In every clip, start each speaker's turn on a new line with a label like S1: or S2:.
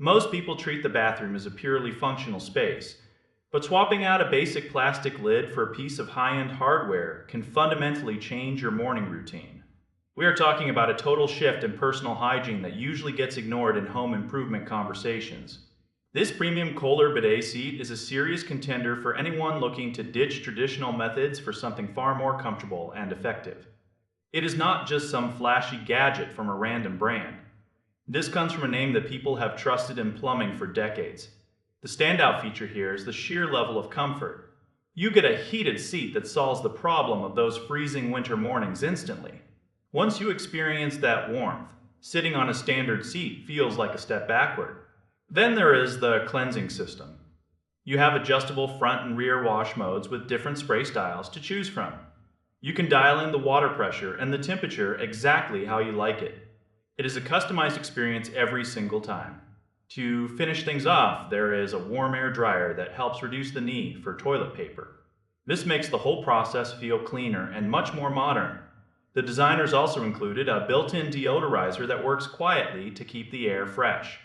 S1: Most people treat the bathroom as a purely functional space, but swapping out a basic plastic lid for a piece of high-end hardware can fundamentally change your morning routine. We are talking about a total shift in personal hygiene that usually gets ignored in home improvement conversations. This premium Kohler bidet seat is a serious contender for anyone looking to ditch traditional methods for something far more comfortable and effective. It is not just some flashy gadget from a random brand. This comes from a name that people have trusted in plumbing for decades. The standout feature here is the sheer level of comfort. You get a heated seat that solves the problem of those freezing winter mornings instantly. Once you experience that warmth, sitting on a standard seat feels like a step backward. Then there is the cleansing system. You have adjustable front and rear wash modes with different spray styles to choose from. You can dial in the water pressure and the temperature exactly how you like it. It is a customized experience every single time. To finish things off, there is a warm air dryer that helps reduce the need for toilet paper. This makes the whole process feel cleaner and much more modern. The designers also included a built-in deodorizer that works quietly to keep the air fresh.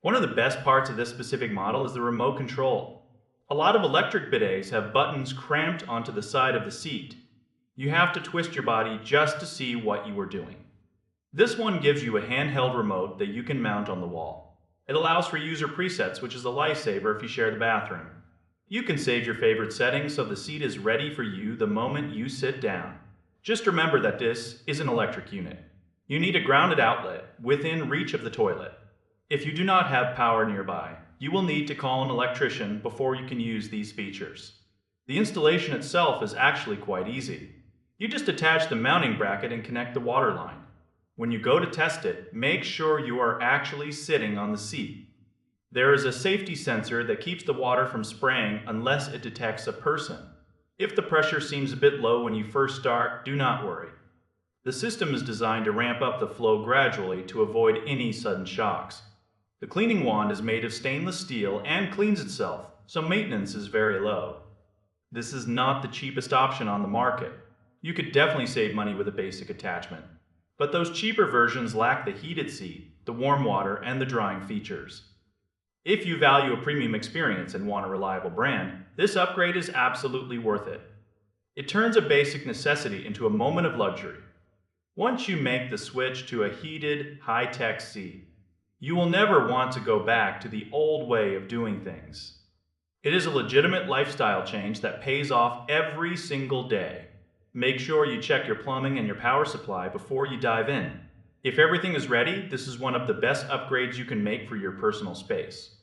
S1: One of the best parts of this specific model is the remote control. A lot of electric bidets have buttons cramped onto the side of the seat. You have to twist your body just to see what you are doing. This one gives you a handheld remote that you can mount on the wall. It allows for user presets, which is a lifesaver if you share the bathroom. You can save your favorite settings so the seat is ready for you the moment you sit down. Just remember that this is an electric unit. You need a grounded outlet within reach of the toilet. If you do not have power nearby, you will need to call an electrician before you can use these features. The installation itself is actually quite easy. You just attach the mounting bracket and connect the water line. When you go to test it, make sure you are actually sitting on the seat. There is a safety sensor that keeps the water from spraying unless it detects a person. If the pressure seems a bit low when you first start, do not worry. The system is designed to ramp up the flow gradually to avoid any sudden shocks. The cleaning wand is made of stainless steel and cleans itself, so maintenance is very low. This is not the cheapest option on the market. You could definitely save money with a basic attachment. But those cheaper versions lack the heated seat, the warm water, and the drying features. If you value a premium experience and want a reliable brand, this upgrade is absolutely worth it. It turns a basic necessity into a moment of luxury. Once you make the switch to a heated, high-tech seat, you will never want to go back to the old way of doing things. It is a legitimate lifestyle change that pays off every single day. Make sure you check your plumbing and your power supply before you dive in. If everything is ready, this is one of the best upgrades you can make for your personal space.